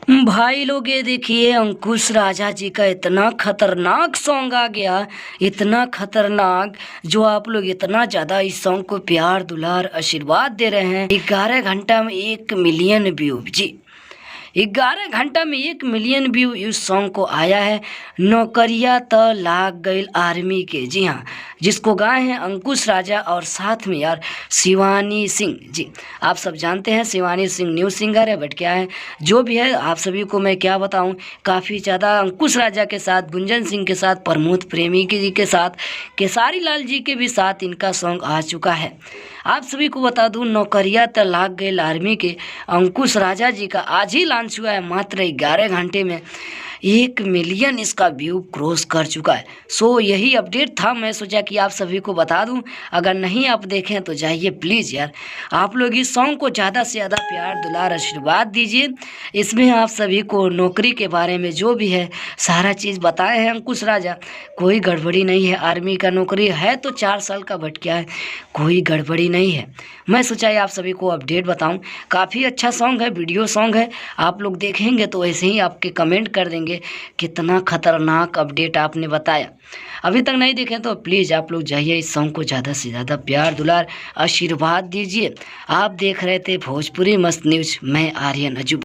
भाई लोग ये देखिए अंकुश राजा जी का इतना खतरनाक सॉन्ग आ गया, इतना खतरनाक जो आप लोग इतना ज़्यादा इस सॉन्ग को प्यार दुलार आशीर्वाद दे रहे हैं। 11 घंटा में 1 मिलियन व्यू जी, 11 घंटा में 1 मिलियन व्यू इस सॉन्ग को आया है। नौकरिया त लाग गईल आर्मी के, जी हाँ, जिसको गाए हैं अंकुश राजा और साथ में यार शिवानी सिंह जी। आप सब जानते हैं शिवानी सिंह न्यू सिंगर है, बट क्या है जो भी है आप सभी को मैं क्या बताऊं, काफ़ी ज़्यादा अंकुश राजा के साथ, गुंजन सिंह के साथ, प्रमोद प्रेमी जी के साथ, केसारी लाल जी के भी साथ इनका सॉन्ग आ चुका है। आप सभी को बता दूं नौकरिया त लाग गए आर्मी के अंकुश राजा जी का आज ही लॉन्च हुआ है, मात्र 11 घंटे में 1 मिलियन इसका व्यू क्रॉस कर चुका है। सो यही अपडेट था, मैं सोचा कि आप सभी को बता दूं। अगर नहीं आप देखें तो जाइए प्लीज़ यार, आप लोग इस सॉन्ग को ज़्यादा से ज़्यादा प्यार दुलार आशीर्वाद दीजिए। इसमें आप सभी को नौकरी के बारे में जो भी है सारा चीज़ बताए हैं अंकुश राजा, कोई गड़बड़ी नहीं है। आर्मी का नौकरी है तो 4 साल का, बट क्या है कोई गड़बड़ी नहीं है। मैं सोचा आप सभी को अपडेट बताऊं। काफ़ी अच्छा सॉन्ग है, वीडियो सॉन्ग है, आप लोग देखेंगे तो ऐसे ही आपके कमेंट कर देंगे कितना खतरनाक अपडेट आपने बताया। अभी तक नहीं देखें तो प्लीज़ आप लोग जाइए इस सॉन्ग को ज़्यादा से ज़्यादा प्यार दुलार आशीर्वाद दीजिए। आप देख रहे थे भोजपुरी मस्त न्यूज, मैं आर्यन अजूब।